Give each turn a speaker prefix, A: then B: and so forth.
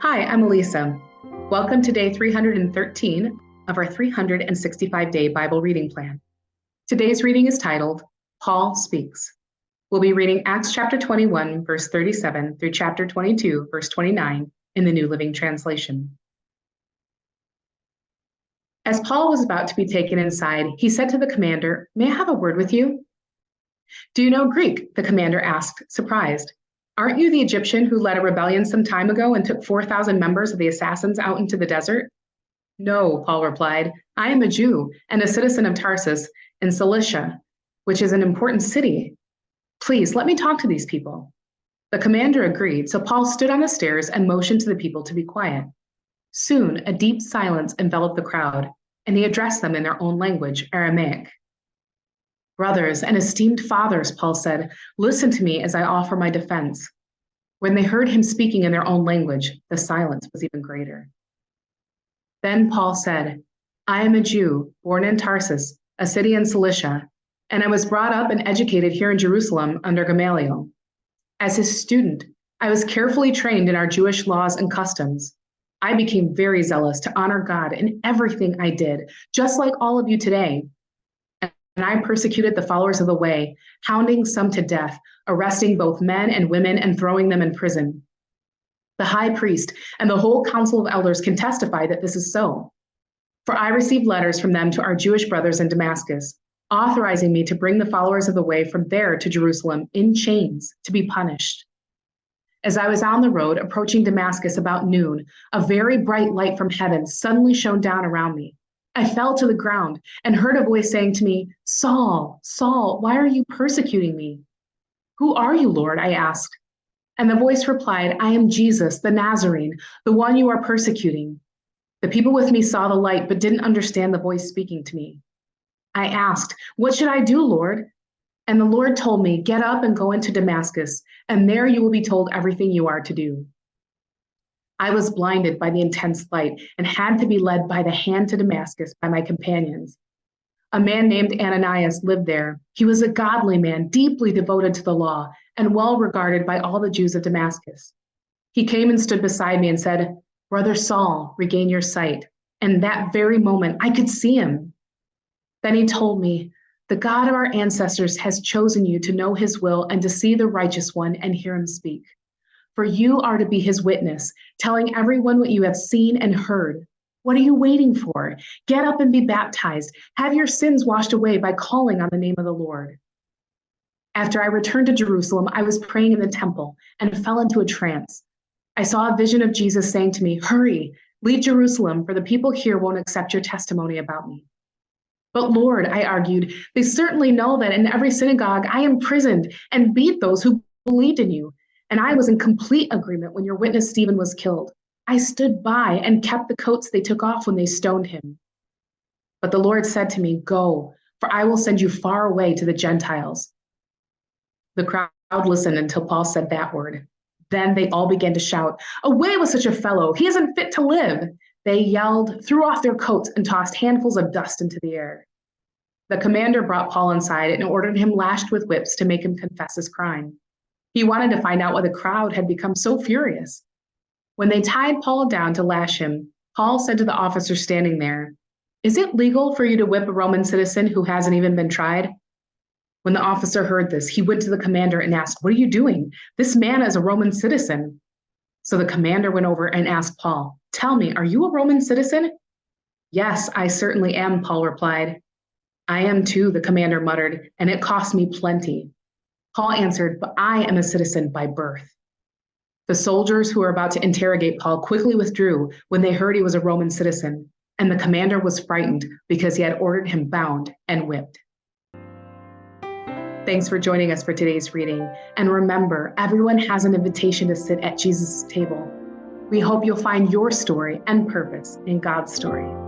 A: Hi, I'm Elisa. Welcome to day 313 of our 365-day Bible reading plan. Today's reading is titled, Paul Speaks. We'll be reading Acts chapter 21, verse 37 through chapter 22, verse 29 in the New Living Translation. As Paul was about to be taken inside, he said to the commander, "May I have a word with you?" "Do you know Greek?" the commander asked, surprised. "Aren't you the Egyptian who led a rebellion some time ago and took 4,000 members of the assassins out into the desert?" "No," Paul replied. "I am a Jew and a citizen of Tarsus in Cilicia, which is an important city. Please, let me talk to these people." The commander agreed, so Paul stood on the stairs and motioned to the people to be quiet. Soon, a deep silence enveloped the crowd, and he addressed them in their own language, Aramaic. "Brothers and esteemed fathers," Paul said, "listen to me as I offer my defense." When they heard him speaking in their own language, the silence was even greater. Then Paul said, "I am a Jew, born in Tarsus, a city in Cilicia, and I was brought up and educated here in Jerusalem under Gamaliel. As his student, I was carefully trained in our Jewish laws and customs. I became very zealous to honor God in everything I did, just like all of you today. And I persecuted the followers of the way, hounding some to death, arresting both men and women and throwing them in prison. The high priest and the whole council of elders can testify that this is so. For I received letters from them to our Jewish brothers in Damascus, authorizing me to bring the followers of the way from there to Jerusalem in chains to be punished. As I was on the road approaching Damascus about noon, a very bright light from heaven suddenly shone down around me. I fell to the ground and heard a voice saying to me, 'Saul, Saul, why are you persecuting me?' 'Who are you, Lord?' I asked. And the voice replied, 'I am Jesus, the Nazarene, the one you are persecuting.' The people with me saw the light, but didn't understand the voice speaking to me. I asked, 'What should I do, Lord?' And the Lord told me, 'Get up and go into Damascus, and there you will be told everything you are to do.' I was blinded by the intense light and had to be led by the hand to Damascus by my companions. A man named Ananias lived there. He was a godly man, deeply devoted to the law, and well regarded by all the Jews of Damascus. He came and stood beside me and said, 'Brother Saul, regain your sight.' And that very moment, I could see him. Then he told me, 'The God of our ancestors has chosen you to know his will and to see the righteous one and hear him speak. For you are to be his witness, telling everyone what you have seen and heard. What are you waiting for? Get up and be baptized. Have your sins washed away by calling on the name of the Lord.' After I returned to Jerusalem, I was praying in the temple and fell into a trance. I saw a vision of Jesus saying to me, 'Hurry, leave Jerusalem, for the people here won't accept your testimony about me.' 'But Lord,' I argued, 'they certainly know that in every synagogue I imprisoned and beat those who believed in you. And I was in complete agreement when your witness Stephen was killed. I stood by and kept the coats they took off when they stoned him.' But the Lord said to me, 'Go, for I will send you far away to the Gentiles.'" The crowd listened until Paul said that word. Then they all began to shout, "Away with such a fellow! He isn't fit to live!" They yelled, threw off their coats, and tossed handfuls of dust into the air. The commander brought Paul inside and ordered him lashed with whips to make him confess his crime. He wanted to find out why the crowd had become so furious. When they tied Paul down to lash him, Paul said to the officer standing there, "Is it legal for you to whip a Roman citizen who hasn't even been tried?" When the officer heard this, he went to the commander and asked, "What are you doing? This man is a Roman citizen." So the commander went over and asked Paul, "Tell me, are you a Roman citizen?" "Yes, I certainly am," Paul replied. "I am too," the commander muttered, "and it cost me plenty." Paul answered, "But I am a citizen by birth." The soldiers who were about to interrogate Paul quickly withdrew when they heard he was a Roman citizen, and the commander was frightened because he had ordered him bound and whipped. Thanks for joining us for today's reading. And remember, everyone has an invitation to sit at Jesus' table. We hope you'll find your story and purpose in God's story.